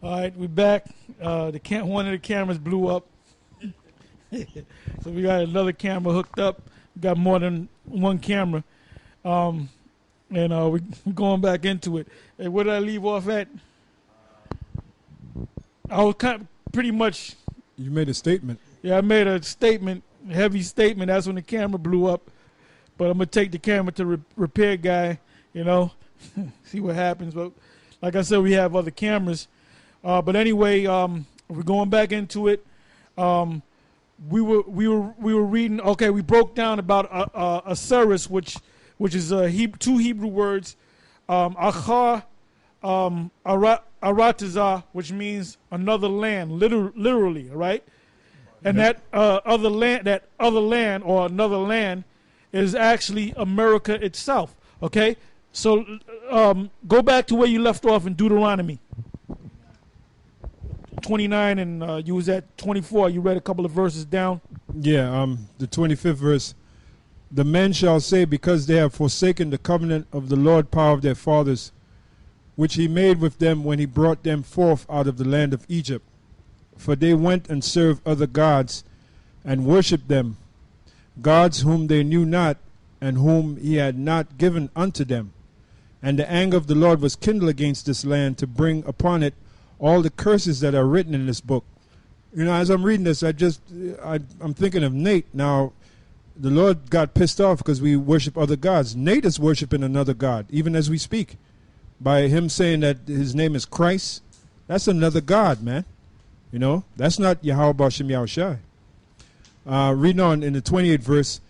All right, we're back. One of the cameras blew up, so we got another camera hooked up. We got more than one camera, and we're going back into it. Hey, where did I leave off at? I was pretty much. You made a statement. Yeah, I made a statement, a heavy statement. That's when the camera blew up. But I'm gonna take the camera to the repair guy, see what happens. But like I said, we have other cameras. But anyway, we're going back into it. We were reading. Okay, we broke down about Esdras, which is two Hebrew words, achar, aratazah, which means another land, literally, right? And that other land or another land is actually America itself. Okay, so go back to where you left off in Deuteronomy 29, and you was at 24. You read a couple of verses down. Yeah, the 25th verse. The men shall say, because they have forsaken the covenant of the Lord power of their fathers, which he made with them when he brought them forth out of the land of Egypt. For they went and served other gods, and worshipped them, gods whom they knew not, and whom he had not given unto them. And the anger of the Lord was kindled against this land, to bring upon it all the curses that are written in this book. As I'm reading this, I'm thinking of Nate. Now, the Lord got pissed off because we worship other gods. Nate is worshiping another god, even as we speak. By him saying that his name is Christ, that's another god, man. That's not Yahweh Bashem Yahushai. Reading on in the 28th verse,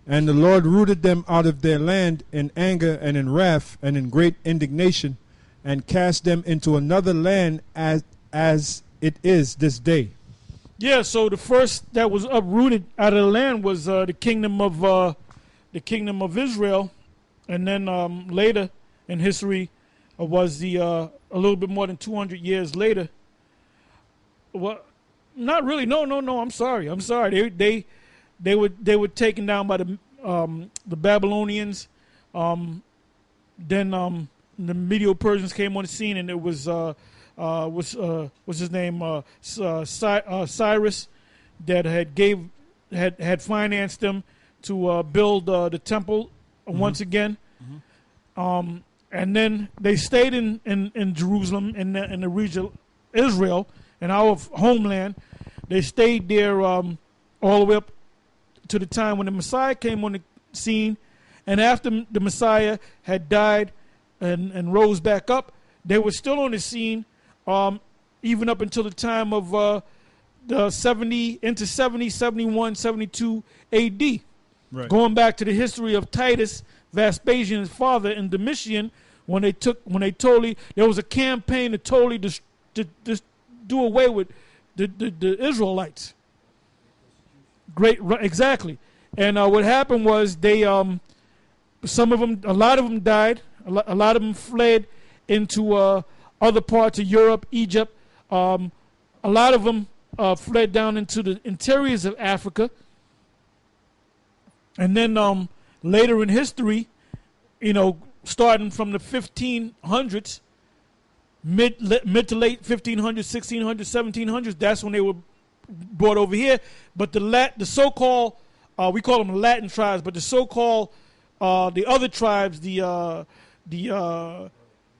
and the Lord rooted them out of their land in anger and in wrath and in great indignation, and cast them into another land as it is this day. Yeah, so the first that was uprooted out of the land was the kingdom of Israel, and then later in history was a little bit more than 200 years later. Well, not really. No. I'm sorry. They were taken down by the Babylonians. Then the Medo-Persians came on the scene, and it was what's his name, Cyrus, that had financed them to build the temple once again. Mm-hmm. And then they stayed in Jerusalem, in the region of Israel, in our homeland. They stayed there all the way up to the time when the Messiah came on the scene. And after the Messiah had died and rose back up, they were still on the scene even up until the time of the 70, 71, 72 A.D. Right. Going back to the history of Titus, Vespasian's father, and Domitian, when there was a campaign to totally do away with the Israelites. Exactly. And what happened was a lot of them died. A lot of them fled into other parts of Europe, Egypt. A lot of them fled down into the interiors of Africa. And then later in history, starting from the 1500s, mid to late 1500s, 1600s, 1700s, that's when they were brought over here. But the so-called, we call them the Latin tribes, but the so-called, the other tribes, the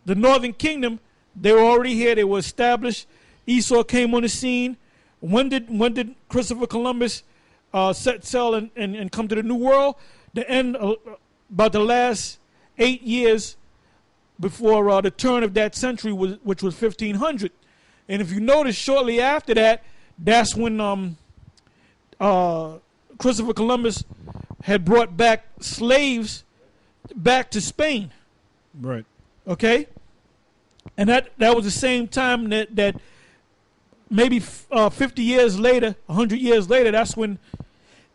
Northern Kingdom, they were already here. They were established. Esau came on the scene. When did Christopher Columbus set sail and come to the New World? The end, about the last 8 years before the turn of that century, which was 1500. And if you notice, shortly after that, that's when Christopher Columbus had brought back slaves back to Spain. Right. Okay? And that was the same time that maybe 50 years later, 100 years later, that's when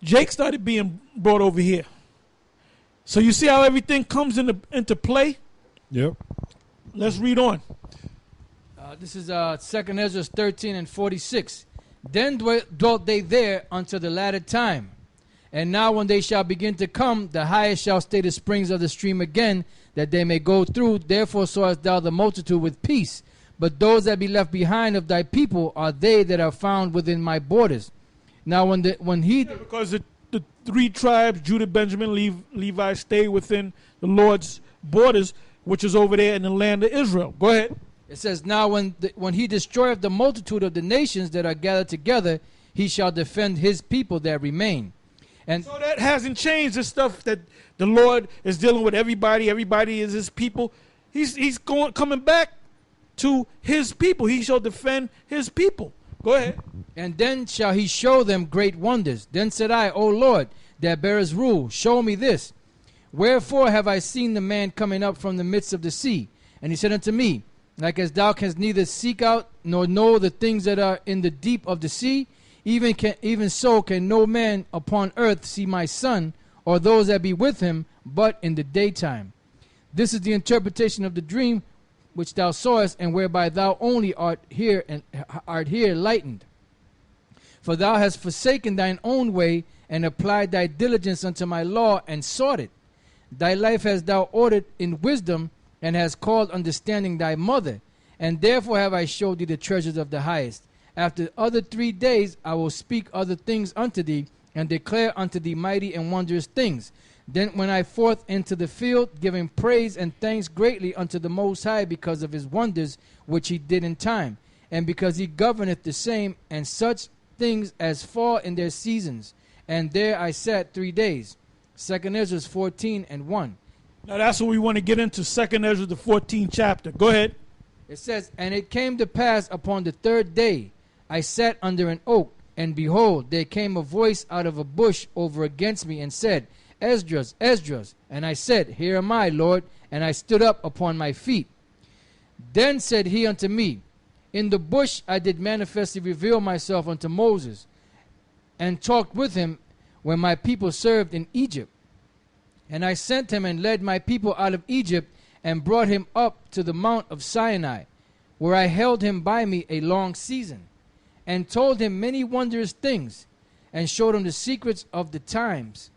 Jake started being brought over here. So you see how everything comes into play? Yep. Let's read on. This is 2nd Ezra 13 and 46. Then dwelt they there until the latter time. And now when they shall begin to come, the highest shall stay the springs of the stream again, that they may go through. Therefore sawest thou the multitude with peace. but those that be left behind of thy people are they that are found within my borders. Now when he Because the three tribes, Judah, Benjamin, Levi, stay within the Lord's borders, which is over there in the land of Israel. Go ahead. It says, now when he destroyeth the multitude of the nations that are gathered together, he shall defend his people that remain. And so that hasn't changed. The stuff that the Lord is dealing with everybody. Everybody is his people. He's coming back to his people. He shall defend his people. Go ahead. And then shall he show them great wonders. Then said I, O Lord, that bearest rule, show me this. Wherefore have I seen the man coming up from the midst of the sea? And he said unto me, like as thou canst neither seek out nor know the things that are in the deep of the sea, even so can no man upon earth see my son or those that be with him, but in the daytime. This is the interpretation of the dream which thou sawest, and whereby thou only art here lightened. For thou hast forsaken thine own way, and applied thy diligence unto my law, and sought it. Thy life hast thou ordered in wisdom, and hast called understanding thy mother. And therefore have I showed thee the treasures of the highest. After other 3 days I will speak other things unto thee, and declare unto thee mighty and wondrous things. Then went I forth into the field, giving praise and thanks greatly unto the Most High, because of his wonders which he did in time, and because he governeth the same, and such things as fall in their seasons. And there I sat 3 days. 2 Esdras 14:1. Now that's what we want to get into. 2 Ezra, the 14th chapter. Go ahead. It says, and it came to pass upon the 3rd day, I sat under an oak, and behold, there came a voice out of a bush over against me, and said, Esdras, Esdras. And I said, Here am I, Lord. And I stood up upon my feet. Then said he unto me, In the bush I did manifestly reveal myself unto Moses, and talked with him when my people served in Egypt. And I sent him and led my people out of Egypt, and brought him up to the mount of Sinai, where I held him by me a long season, and told him many wondrous things, and showed him the secrets of the times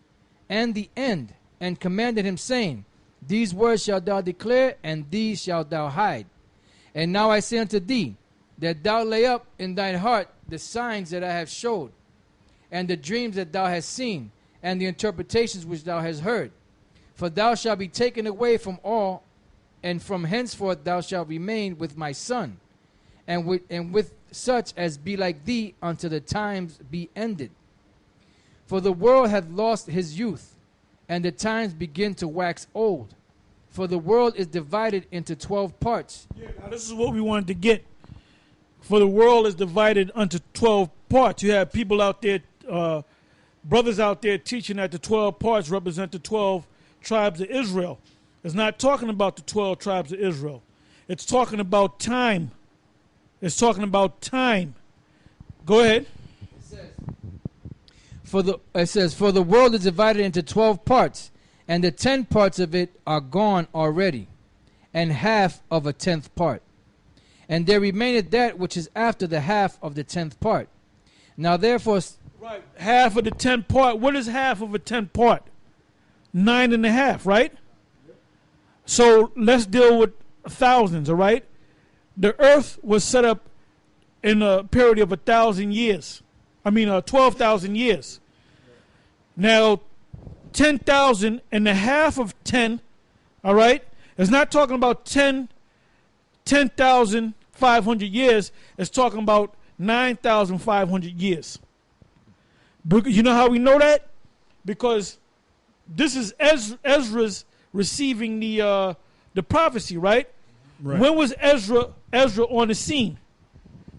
and the end, and commanded him, saying, These words shalt thou declare, and these shalt thou hide. And now I say unto thee, that thou lay up in thine heart the signs that I have showed, and the dreams that thou hast seen, and the interpretations which thou hast heard. For thou shalt be taken away from all, and from henceforth thou shalt remain with my son, and with such as be like thee until the times be ended. For the world hath lost his youth, and the times begin to wax old. For the world is divided into 12 parts. Yeah, now this is what we wanted to get. For the world is divided unto 12 parts. You have people out there, brothers out there teaching that the 12 parts represent the 12 tribes of Israel. It's not talking about the 12 tribes of Israel. It's talking about time. It's talking about time. Go ahead. It says, For the world is divided into 12 parts, and the 10 parts of it are gone already, and half of a 10th part. And there remaineth that which is after the half of the 10th part. Now therefore... Right, half of the 10th part. What is half of a 10th part? 9.5, right? So let's deal with thousands, all right? The earth was set up in a period of 1,000 years. 12,000 years. Now, 10,000 and a half of 10, all right? It's not talking about 10,500 years. It's talking about 9,500 years. You know how we know that? Because this is Ezra's receiving the prophecy, right? When was Ezra on the scene?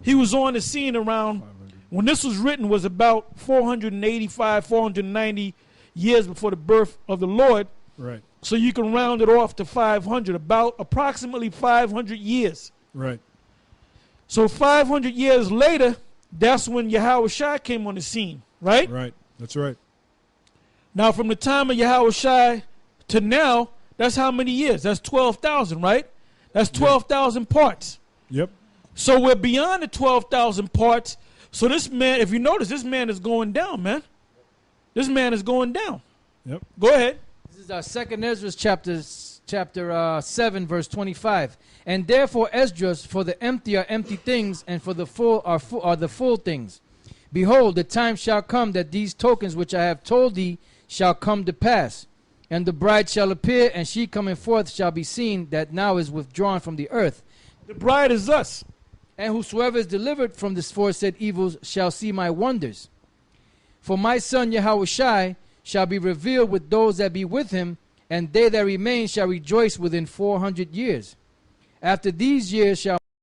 He was on the scene around, when this was written, was about 485, 490 years before the birth of the Lord. Right. So you can round it off to 500, about approximately 500 years. Right. So 500 years later, that's when Yahushua came on the scene, right? Right. That's right. Now, from the time of Yahushua to now, that's how many years? That's 12,000, right? That's 12,000 parts. Yep. So we're beyond the 12,000 parts. So this man, if you notice, this man is going down, man. This man is going down. Yep. Go ahead. This is our 2 Esdras chapter chapter 7, verse 25. And therefore Esdras, for the empty are empty things, and for the full are the full things. Behold, the time shall come that these tokens which I have told thee shall come to pass. And the bride shall appear, and she coming forth shall be seen, that now is withdrawn from the earth. The bride is us. And whosoever is delivered from the aforesaid evils shall see my wonders. For my son Yahushai shall be revealed with those that be with him, and they that remain shall rejoice within 400 years. After these years shall